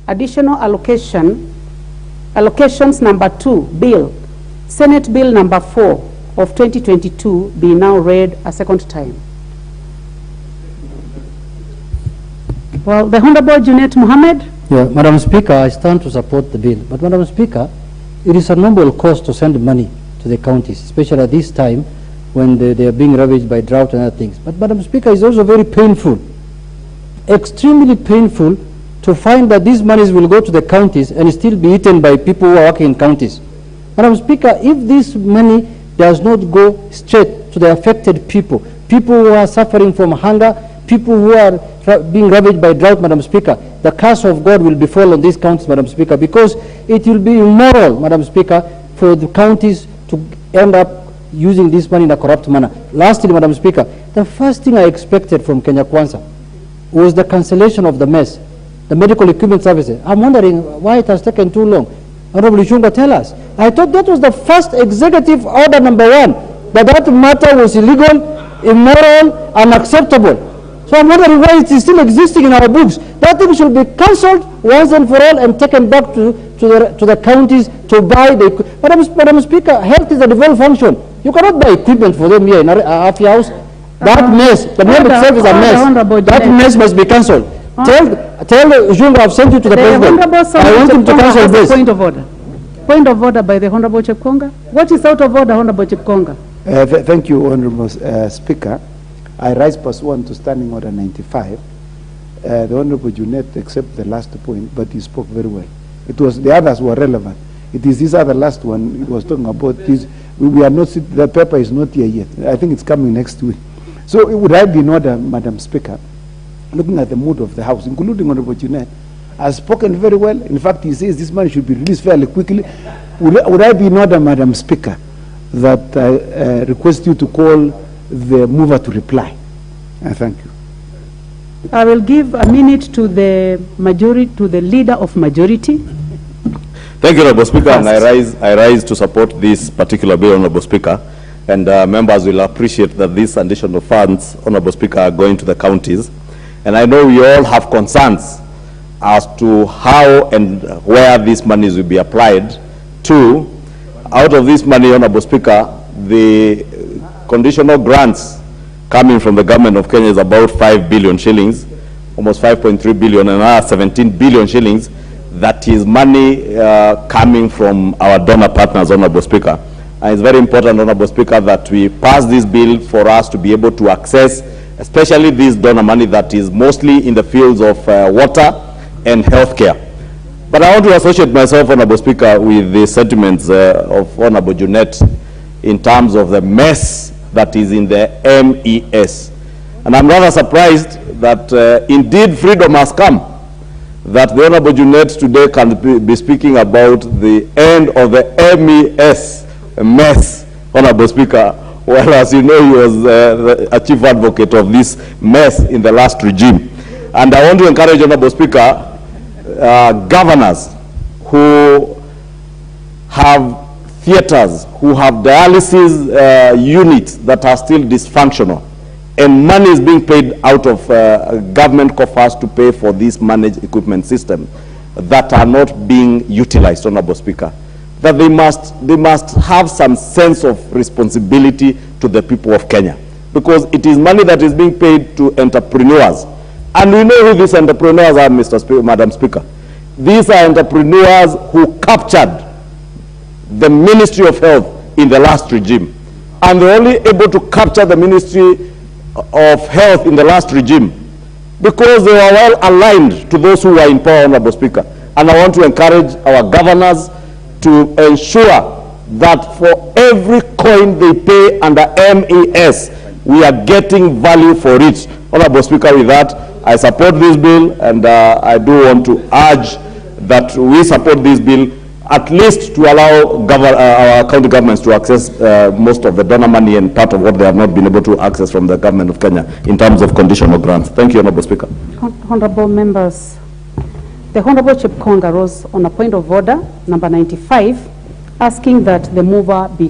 additional allocations number 2, Bill, Senate Bill number 4 of 2022 be now read a second time. Well, the Honorable Junet Mohammed. Yeah, Madam Speaker, I stand to support the bill. But Madam Speaker, it is a noble cause to send money to the counties, especially at this time when they are being ravaged by drought and other things. But Madam Speaker, it's also very painful, extremely painful to find that these monies will go to the counties and still be eaten by people who are working in counties. Madam Speaker, if this money does not go straight to the affected people, people who are suffering from hunger, people who are being ravaged by drought, Madam Speaker, the curse of God will befall on these counties, Madam Speaker, because it will be immoral, Madam Speaker, for the counties to end up using this money in a corrupt manner. Lastly, Madam Speaker, the first thing I expected from Kenya Kwanza was the cancellation of the MES, the medical equipment services. I'm wondering why it has taken too long. Honorable Ichungwah, tell us. I thought that was the first executive order number 1, that matter was illegal, immoral, unacceptable. So I'm wondering why it is still existing in our books. That thing should be cancelled once and for all and taken back to the counties to buy the equipment. Madam Speaker, health is a devolved function. You cannot buy equipment for them here in Afi House. That mess, the name itself is a mess. That mess must be cancelled. Tell Ichungwah, I've sent you to the President. I want him to cancel this. Point of order. Point of order by the Honorable Chepkonga. What is out of order, Honorable Chepkonga? Thank you, Honorable Speaker. I rise pursuant to Standing Order 95. The Honorable Junet accepted the last point, but he spoke very well. It was the others were relevant. It is this other last one. He was talking about this. We are not. The paper is not here yet. I think it's coming next week. So it would have been in order, Madam Speaker, looking at the mood of the House, including Honorable Junet, has spoken very well. In fact, he says this money should be released fairly quickly. Would I be in order, Madam Speaker, that I request you to call the mover to reply? Thank you. I will give a minute to the majority, to the leader of majority. Thank you, Honorable Speaker, and I rise to support this particular bill, Honorable Speaker. And members will appreciate that these additional funds, Honorable Speaker, are going to the counties. And I know we all have concerns as to how and where these monies will be applied to. Out of this money, Honorable Speaker, the conditional grants coming from the government of Kenya is about 5 billion shillings, almost 5.3 billion, and another 17 billion shillings. That is money coming from our donor partners, Honorable Speaker. And it's very important, Honorable Speaker, that we pass this bill for us to be able to access, especially this donor money that is mostly in the fields of water and healthcare. But I want to associate myself, Honorable Speaker, with the sentiments of Honorable Junet in terms of the mess that is in the MES. And I'm rather surprised that indeed freedom has come, that the Honorable Junet today can be speaking about the end of the MES mess, Honorable Speaker, well, as you know, he was a chief advocate of this mess in the last regime. And I want to encourage, Honorable Speaker, governors who have theaters, who have dialysis units that are still dysfunctional, and money is being paid out of government coffers to pay for this managed equipment system that are not being utilized, Honorable Speaker, that they must have some sense of responsibility to the people of Kenya, because it is money that is being paid to entrepreneurs. And we know who these entrepreneurs are, Madam Speaker. These are entrepreneurs who captured the Ministry of Health in the last regime. And they're only able to capture the Ministry of Health in the last regime because they were well aligned to those who were in power, Honorable Speaker. And I want to encourage our governors to ensure that for every coin they pay under MES, we are getting value for it. Honorable Speaker, with that, I support this bill, and I do want to urge that we support this bill, at least to allow our county governments to access most of the donor money and part of what they have not been able to access from the government of Kenya in terms of conditional grants. Thank you, Honorable Speaker. Honorable members, the Honorable Chepkonga rose on a point of order, number 95, asking that the mover be